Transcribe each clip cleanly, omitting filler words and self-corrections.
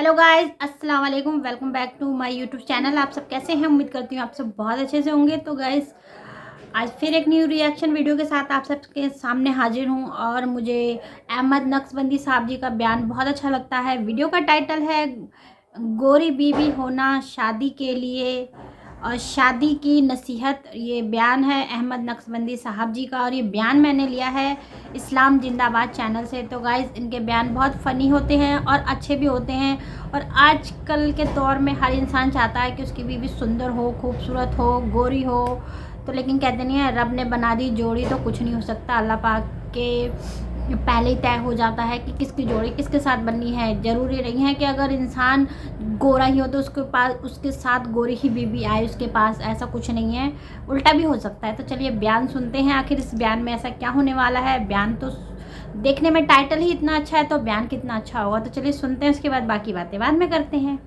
Hello guys, अस्सलाम वालेकुम। Welcome back to my YouTube channel. आप सब कैसे हैं? उम्मीद करती हूँ आप सब बहुत अच्छे से होंगे। तो गाइस, आज फिर एक न्यू रिएक्शन वीडियो के साथ आप सबके सामने हाजिर हूँ। और मुझे अहमद नक्शबंदी साहब जी का बयान बहुत अच्छा लगता है। वीडियो का टाइटल है गोरी बीवी होना शादी के लिए और शादी की नसीहत। ये बयान है अहमद नक्शबंदी साहब जी का और ये बयान मैंने लिया है इस्लाम जिंदाबाद चैनल से। तो गाइस, इनके बयान बहुत फ़नी होते हैं और अच्छे भी होते हैं। और आजकल के दौर में हर इंसान चाहता है कि उसकी बीवी सुंदर हो, खूबसूरत हो, गोरी हो। तो लेकिन कहते नहीं है, रब ने बना दी जोड़ी तो कुछ नहीं हो सकता। अल्लाह पाक के पहले ही तय हो जाता है कि किसकी जोड़ी किसके साथ बननी है। ज़रूरी नहीं है कि अगर इंसान गोरा ही हो तो उसके पास उसके साथ गोरी ही बीवी आए उसके पास, ऐसा कुछ नहीं है, उल्टा भी हो सकता है। तो चलिए बयान सुनते हैं, आखिर इस बयान में ऐसा क्या होने वाला है। बयान तो देखने में टाइटल ही इतना अच्छा है तो बयान कितना अच्छा होगा। तो चलिए सुनते हैं, उसके बाद बाकी बातें बाद में करते हैं।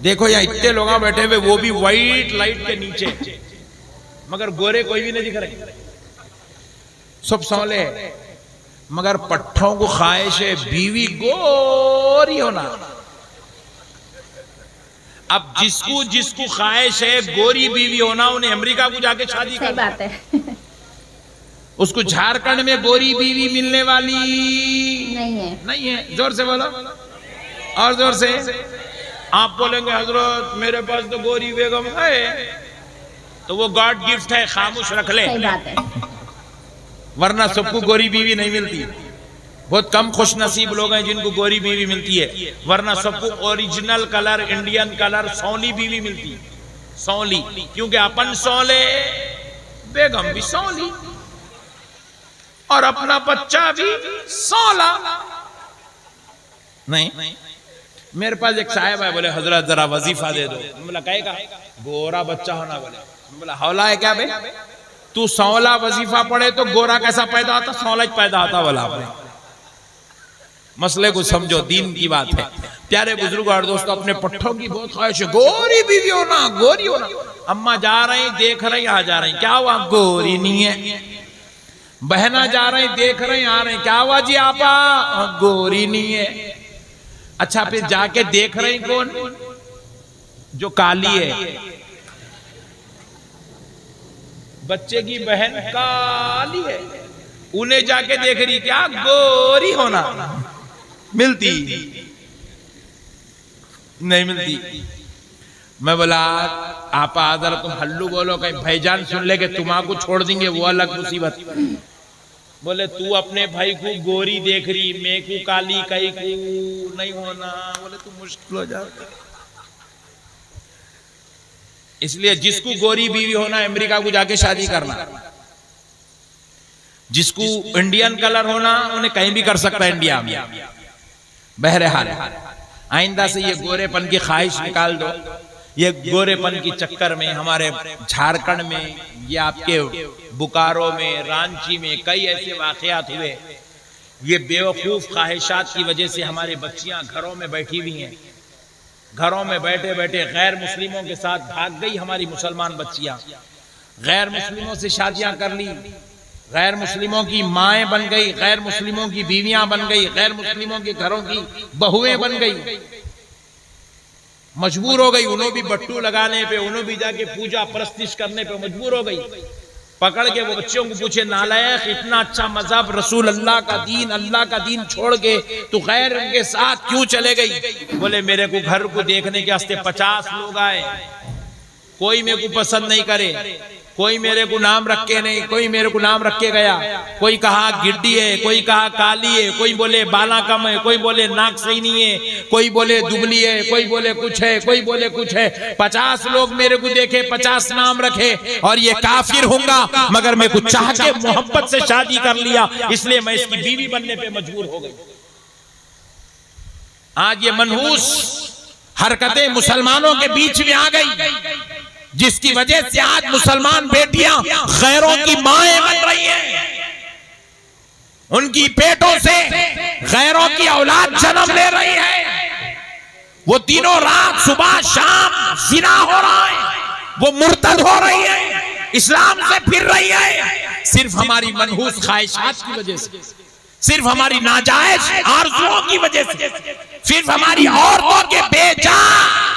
देखो यहाँ इतने लोग बैठे हुए, वो भी वाइट लाइट के नीचे, मगर गोरे कोई भी नहीं दिख रहे, सब सौले हैं। मगर पट्ठों को ख्वाहिश है बीवी गोरी होना। अब जिसको जिसको ख्वाहिश है गोरी बीवी होना, उन्हें अमेरिका को जाके शादी सही करनी बात है। उसको झारखंड में गोरी बीवी मिलने वाली नहीं है। जोर से बोलो, और जोर से। आप बोलेंगे हजरत मेरे पास तो गोरी बेगम है, तो वो गॉड गिफ्ट है, खामोश रख ले। सही बात है। वरना सबको गोरी बीवी नहीं मिलती। बहुत कम खुश नसीब लोग हैं जिनको गोरी बीवी मिलती है, वरना सबको ओरिजिनल कलर, इंडियन कलर, सौली बीवी मिलती है। सौली, क्योंकि अपन सौले, बेगम भी सौली, और अपना बच्चा भी सौला। नहीं, मेरे पास एक साहब है, बोले हजरत जरा वजीफा दे दो। बोला कहेगा गोरा बच्चा होना। बोला हौला है क्या बे? तू सौला वजीफा पढ़े तो गोरा कैसा पैदा होता? सौला पैदा होता। बोला मसले को समझो, दीन की बात है। प्यारे बुजुर्ग और दोस्तों, अपने पट्ठों की बहुत ख्वाहिश है गोरी बीवी होना, गोरी होना। अम्मा जा रही, देख रही, आ जा रही, क्या हुआ? गोरी नहीं है। बहना जा रही, देख रही, आ रही, क्या हुआ जी आपा? गोरी नहीं है। अच्छा, फिर जाके देख रही कौन? जो काली है। बच्चे की बहन काली है, उन्हें जाके देख रही, क्या गोरी होना? मिलती नहीं मिलती। मैं बोला आपा आदर तुम हल्लू बोलो, कहीं भाईजान सुन ले के तुम्हारा छोड़ देंगे, वो अलग मुसीबत। बोले तू अपने भाई को गोरी देख रही, मैं को काली, कहीं को नहीं होना। बोले तू मुश्किल हो जाता। इसलिए जिसको गोरी बीवी होना, अमेरिका को जाके शादी करना। जिसको इंडियन कलर होना, उन्हें कहीं भी कर सकता है इंडिया में। बहरहाल आइंदा से ये गोरेपन की ख्वाहिश निकाल दो। ये गोरेपन की चक्कर में हमारे झारखंड में, ये आपके बोकारो में, रांची में कई ऐसे वाकयात हुए। ये बेवकूफ ख्वाहिशात की वजह से हमारी बच्चियां घरों में बैठी हुई हैं। घरों में बैठे बैठे गैर मुस्लिमों के साथ भाग गई हमारी मुसलमान बच्चियां। गैर मुस्लिमों से शादियां कर ली, गैर मुस्लिमों की माएँ बन गई, गैर मुस्लिमों की बीवियां बन गई, गैर मुस्लिमों के घरों की बहुएं बन गई। मजबूर हो गई, उन्होंने भी बट्टू लगाने पे, उन्होंने भी जाके पूजा परस्तिश करने पे मजबूर हो गई। पकड़ के वो बच्चों को पूछे, नालायक, इतना अच्छा मजहब रसूल अल्लाह का दीन छोड़ के तू गैर के साथ क्यों चले गई? बोले मेरे को घर को देखने के वास्ते 50 लोग आए, कोई मेरे को पसंद नहीं करे, कोई मेरे को नाम रख के नहीं, कोई मेरे को नाम रख के गया। कोई कहा गिड्डी है, कोई कहा काली है, कोई बोले बाला कम है, कोई बोले नाक सही नहीं है, कोई बोले दुबली है, कोई बोले कुछ है, कोई बोले कुछ है। 50 लोग मेरे को देखे, 50 नाम रखे, और ये काफिर होगा मगर मैं कुछ चाह के मोहब्बत से शादी कर लिया, इसलिए मैं इसकी बीवी बनने पे मजबूर हो गई। आज ये मनहूस हरकतें मुसलमानों के बीच में आ गई, जिसकी वजह से आज मुसलमान बेटियां गैरों की माएं बन रही हैं। उनकी पेटों से गैरों की औलाद जन्म ले रही है। वो दिनों रात सुबह शाम जिना हो रहा है, वो मुर्तद हो रही है, इस्लाम से फिर रही है, सिर्फ हमारी मनहूस ख्वाहिशात की वजह से, सिर्फ हमारी नाजायज आरज़ुओं की वजह से, सिर्फ हमारी औरतों के बेजान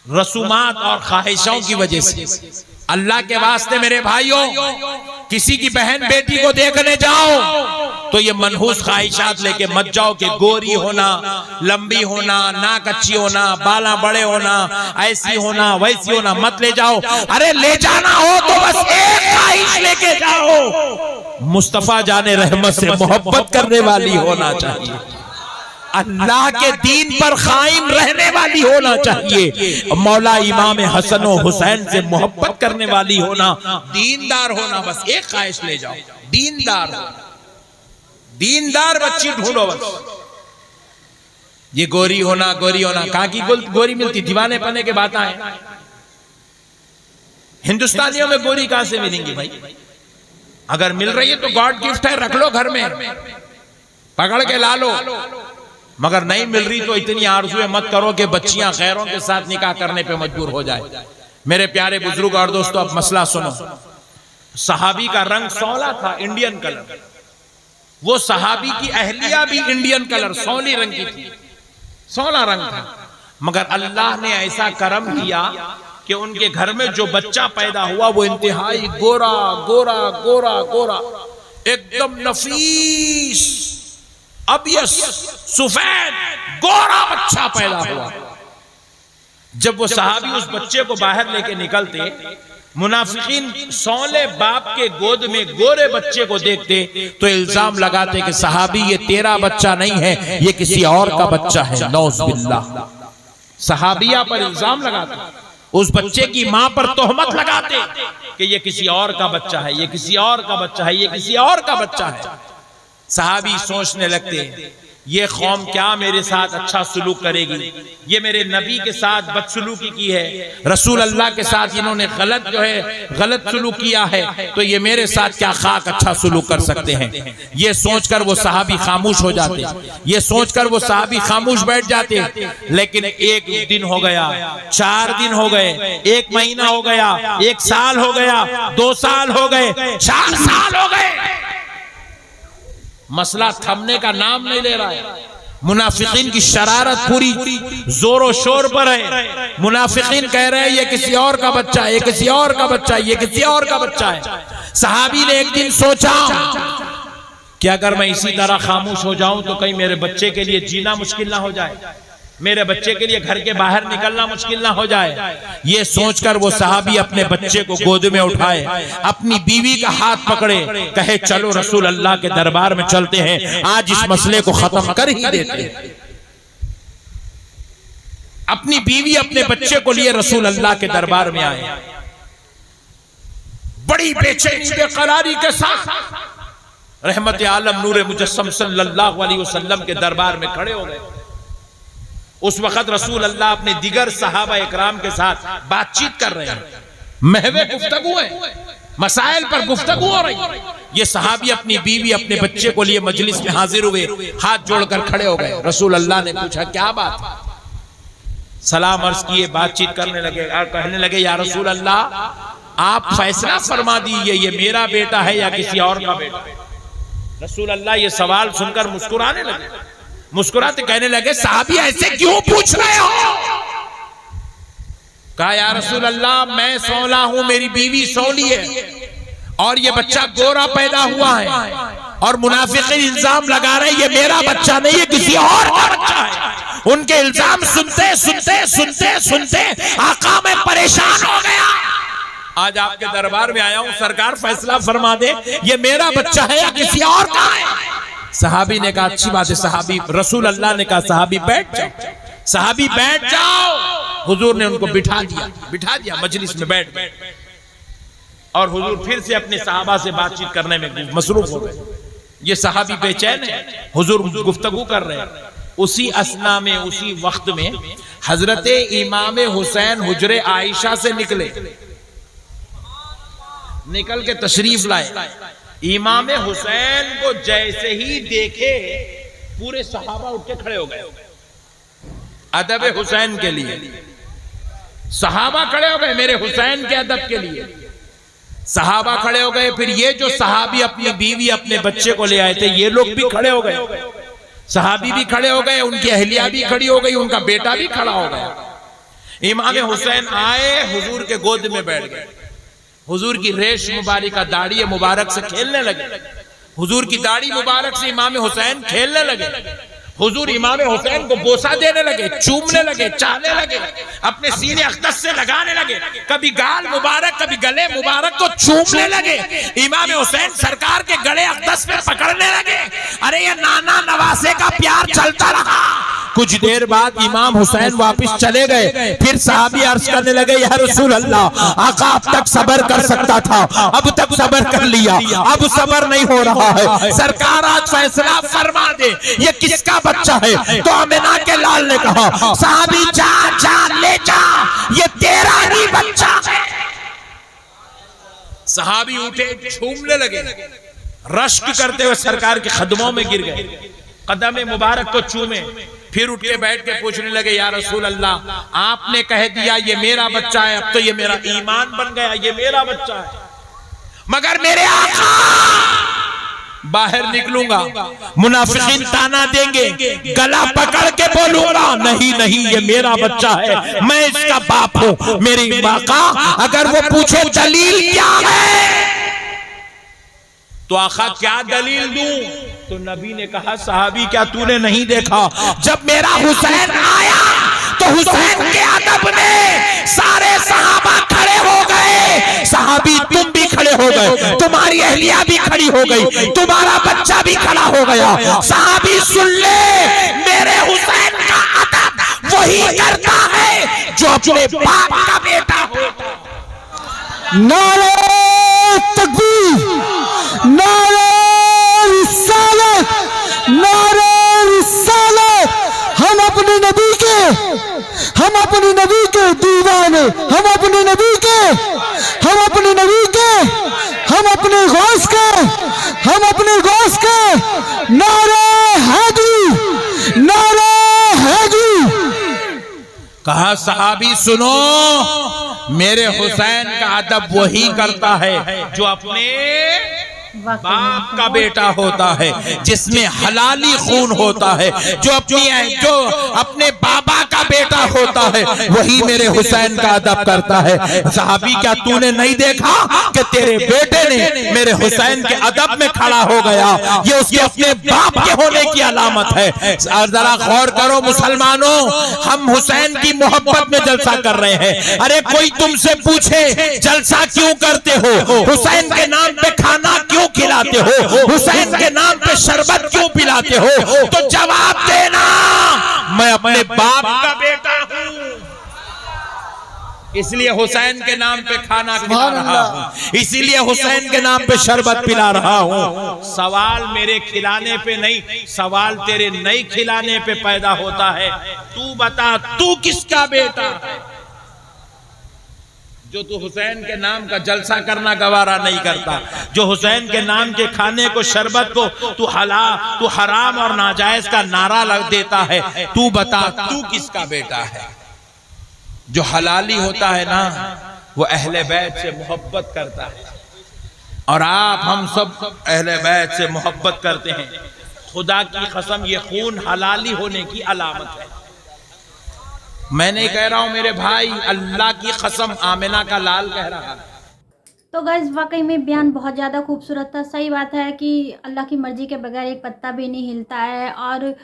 रसूमात और ख्वाहिशों की वजह से। अल्लाह के वास्ते मेरे भाइयों, किसी की बहन बेटी को देखने जाओ तो ये मनहूस ख्वाहिशात लेके मत जाओ कि गोरी होना, लंबी होना, नाक अच्छी होना, बाला बड़े होना, ऐसी होना, वैसी होना, मत ले जाओ। अरे ले जाना हो तो बस एक ख्वाहिश लेके जाओ, मुस्तफा जाने रहमत से मोहब्बत करने वाली होना चाहिए, अल्लाह के दीन पर कायम रहने वाली होना चाहिए, मौला इमाम हसन और हुसैन से मोहब्बत करने वाली होना, दीनदार होना। बस एक ख्वाहिश ले जाओ, दीनदार हो, दीनदार बच्ची ढूंढो बस। ये गोरी होना, गोरी होना, कहाँ की गोरी मिलती? दीवाने पने के बात आए। हिंदुस्तानियों में गोरी कहां से मिलेंगी भाई? अगर मिल रही है तो गॉड गिफ्ट है, रख लो घर में, पकड़ के ला लो। मगर नहीं मिल रही तो इतनी आरज़ुएं मत करो कि बच्चियां गैरों के साथ निकाह करने पे मजबूर हो जाए। मेरे प्यारे बुजुर्ग और दोस्तों, अब मसला सुनो। सहाबी का रंग सौला था, इंडियन कलर। वो सहाबी की अहलिया भी इंडियन कलर, सौली रंग की थी, सौला रंग था। मगर अल्लाह ने ऐसा करम किया कि उनके घर में जो बच्चा पैदा हुआ वो इंतहाई गोरा गोरा गोरा गोरा, एकदम नफीस, अबियस, सफेद, गोरा बच्चा पैदा हुआ। जब वो सहाबी उस बच्चे को बाहर लेके निकलते, मुनाफिकीन सौले बाप के गोद में गोरे बच्चे को देखते तो इल्जाम लगाते कि सहाबी ये तेरा बच्चा नहीं है, ये किसी और का बच्चा है। नौज बिल्लाह। सहाबिया पर इल्जाम लगाते, उस बच्चे की मां पर तोहमत लगाते कि ये किसी और का बच्चा है, ये किसी और का बच्चा है, ये किसी और का बच्चा है। सहाबी सोचने लगते, ये कौम क्या मेरे साथ अच्छा सलूक करेगी? ये मेरे नबी के साथ बदसलूकी की है, रसूल अल्लाह के साथ इन्होंने गलत सलूक किया है, तो ये मेरे साथ क्या खाक अच्छा सलूक कर सकते हैं? ये सोचकर वो सहाबी खामोश हो जाते, ये सोचकर वो सहाबी खामोश बैठ जाते। लेकिन एक दिन हो गया, 4 दिन हो गए, 1 महीना हो गया, 1 साल हो गया, 2 साल हो गए, 4 साल हो गए, मसला थमने का नाम नहीं ले रहा है। मुनाफिकीन की शरारत पूरी जोरों शोर पर है। मुनाफिकीन कह रहे हैं ये किसी और का बच्चा है, ये किसी और का बच्चा है, ये किसी और का बच्चा है। सहाबी ने एक दिन सोचा कि अगर मैं इसी तरह खामोश हो जाऊं तो कहीं मेरे बच्चे के लिए जीना मुश्किल ना हो जाए, मेरे बच्चे के लिए घर के बाहर निकलना मुश्किल ना हो जाए। ये सोचकर वो सहाबी अपने बच्चे को गोद में उठाए, अपनी बीवी का हाथ पकड़े, कहे चलो रसूल अल्लाह के दरबार में चलते हैं, आज इस मसले को खत्म कर ही देते हैं। अपनी बीवी अपने बच्चे को लिए रसूल अल्लाह के दरबार में आए, बड़ी बेचैनी बेकरारी के साथ रहमत आलम नूर मुजस्सम सल्लल्लाहु अलैहि वसल्लम के दरबार में खड़े हो गए। उस वक्त रसूल अल्लाह अपने दिगर सहाबा इकराम के साथ बातचीत कर रहे हैं, महवे गुफ्तगू है, मसाइल पर गुफ्तगू हो रही। ये सहाबी अपनी बीवी अपने बच्चे को लिए मजलिस में हाजिर हुए, हाथ जोड़कर खड़े हो गए। रसूल अल्लाह ने पूछा क्या बात? सलाम अर्ज किए, बातचीत करने लगे और कहने लगे या रसूल अल्लाह आप फैसला फरमा दीजिए, ये मेरा बेटा है या किसी और का बेटा? रसूल अल्लाह ये सवाल सुनकर मुस्कुराने लगे, मुस्कुराते कहने लगे सहाबी ऐसे क्यों पूछ रहे हो? कहा या रसूल अल्लाह मैं सौला हूं, मेरी बीवी सौली है और ये बच्चा गोरा पैदा हुआ है और मुनाफिकीन इल्जाम लगा रहे ये मेरा बच्चा नहीं, ये किसी और का बच्चा है। उनके इल्जाम सुनते सुनते सुनते सुनते आका मैं परेशान हो गया। आज आपके दरबार में आया हूं, सरकार फैसला फरमा दे ये मेरा बच्चा है या किसी और का है। सहाबी ने कहा अच्छी बात है। सहाबी रसूल अल्लाह ने कहा सहाबी बैठ जाओ, सहाबी बैठ जाओ। हुजूर ने उनको बिठा दिया मजलिस में बैठ गए और हुजूर फिर से अपने सहाबा से बातचीत करने में मसरूफ हो गए। ये सहाबी बेचैन है, हुजूर गुफ्तगू कर रहे हैं। उसी असना में, उसी वक्त में हजरत इमाम हुसैन हुजरे आयशा से निकल के तशरीफ लाए। इमाम हुसैन को जैसे ही देखे पूरे सहाबा उठ के खड़े हो गए अदब हुसैन के लिए। सहाबा खड़े हो गए मेरे हुसैन के अदब के लिए। सहाबा खड़े हो गए, फिर ये जो सहाबी अपनी बीवी अपने बच्चे को ले आए थे ये लोग भी खड़े हो गए, सहाबी भी खड़े हो गए, उनकी अहलिया भी खड़ी हो गई, उनका बेटा भी खड़ा हो गया। इमाम हुसैन आए, हुजूर के गोद में बैठ गए, हुजूर की रेश मुबारक दाढ़ी मुबारक से खेलने लगे, हुजूर की दाढ़ी मुबारक से इमाम हुसैन खेलने लगे। हुजूर इमाम हुसैन को बोसा देने लगे, चूमने लगे, चाहने लगे, अपने सीने अख्तस से लगाने लगे, कभी गाल मुबारक कभी गले मुबारक को चूमने लगे। इमाम हुसैन सरकार के गले अख्तस पे पकड़ने लगे। अरे ये नाना नवासे का प्यार चलता रहा। कुछ देर बाद इमाम हुसैन वापस चले गए, फिर सहाबी अर्ज करने लगे, या रसूल अल्लाह, आका अब तक सब्र कर सकता था, अब तक सब्र कर लिया, अब सब्र नहीं हो रहा है, सरकार आज फैसला फरमा दे, ये किसका बच्चा है? तो आमिना के लाल ने कहा, सहाबी जा जा ले जा, ये तेरा ही बच्चा है। सहाबी उठे, झूमने लगे, रश्क करते हुए सरकार के कदमों में गिर गए, कदम मुबारक को चूमे, फिर उठ के बैठ के पूछने लगे, या रसूल अल्लाह, आपने कह दिया ये मेरा बच्चा है, अब तो ये मेरा ईमान बन गया, ये मेरा बच्चा है, मगर मेरे आका बाहर निकलूंगा, मुनाफिकीन ताना देंगे, गला पकड़ के बोलूंगा, नहीं नहीं ये मेरा बच्चा है, मैं इसका बाप हूं। मेरी आका अगर वो पूछे दलील क्या है, तो आका क्या दलील दूं? तो नबी ने कहा, सहाबी क्या तूने नहीं देखा, जब मेरा हुसैन आया तो हुसैन के अदब में सारे सहाबा खड़े हो गए, सहाबी तुम भी खड़े हो गए, तुम्हारी अहलिया भी खड़ी हो गई, तुम्हारा बच्चा भी खड़ा हो गया। सहाबी सुन ले, मेरे हुसैन का अदब वही करता है जो अपने बाप का बेटा होता। नारे तकबीर, नारे रिसालत, नारे रिसालत। हम अपने नबी के, हम अपने नबी के दीवाने, हम अपने नबी के, हम अपने नबी के, हम अपने गौस के, हम अपने गौस के। नारे हैदरी, नारे हैदरी। कहा, सहाबी सुनो, मेरे हुसैन का अदब वही करता है जो अपने बाप का बेटा होता है, जिसमें हलाली खून होता है, जो अपने बाबा का बेटा होता है, वही मेरे हुसैन का अदब करता है। सहाबी क्या तूने नहीं देखा कि तेरे बेटे ने मेरे हुसैन के अदब में खड़ा हो गया, ये उसके अपने बाप के होने की अलामत है। और जरा गौर करो मुसलमानों, हम हुसैन की मोहब्बत में जलसा कर रहे हैं। अरे कोई तुमसे पूछे जलसा क्यों करते हो, हुसैन के नाम पे खाना क्यों खिलाते हो, हुसैन के नाम पे शरबत क्यों पिलाते हो, तो जवाब देना, मैं अपने बाप का बेटा हूं, इसलिए हुसैन के नाम पे खाना खिला रहा हूं, इसीलिए हुसैन के नाम पे शरबत पिला रहा हूं। सवाल मेरे खिलाने पे नहीं, सवाल तेरे नहीं खिलाने पे पैदा होता है। तू बता, तू किसका बेटा है जो तू हुसैन के नाम का जलसा करना गवारा नहीं करता, जो हुसैन के नाम के खाने को, शरबत को तू हराम और नाजायज का नारा लग देता है। तू बता, तू किसका बेटा है? जो हलाली होता है ना, वो अहले बैत से मोहब्बत करता है, और हम सब अहले बैत से मोहब्बत करते हैं। खुदा की कसम, ये खून हलाली होने की अलामत है। मैं नहीं कह रहा हूं मेरे भाई, अल्लाह की कसम, आमिना का लाल कह रहा है। तो गाइस वाकई में बयान बहुत ज़्यादा खूबसूरत था। सही बात है कि अल्लाह की मर्ज़ी के बगैर एक पत्ता भी नहीं हिलता है, और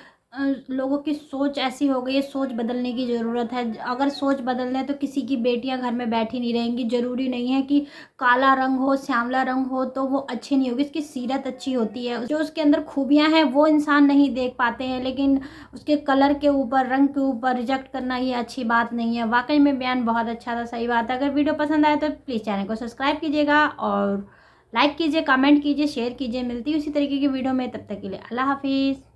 लोगों की सोच ऐसी हो गई है, सोच बदलने की ज़रूरत है। अगर सोच बदल लें तो किसी की बेटियां घर में बैठी नहीं रहेंगी। ज़रूरी नहीं है कि काला रंग हो, श्यामला रंग हो तो वो अच्छी नहीं होगी, उसकी सीरत अच्छी होती है। जो उसके अंदर खूबियां हैं वो इंसान नहीं देख पाते हैं, लेकिन उसके कलर के ऊपर, रंग के ऊपर रिजेक्ट करना ये अच्छी बात नहीं है। वाकई में बयान बहुत अच्छा था, सही बात है। अगर वीडियो पसंद आए तो प्लीज़ चैनल को सब्सक्राइब कीजिएगा और लाइक कीजिए, कमेंट कीजिए, शेयर कीजिए। मिलती है उसी तरीके की वीडियो में, तब तक के लिए अल्लाह हाफिज़।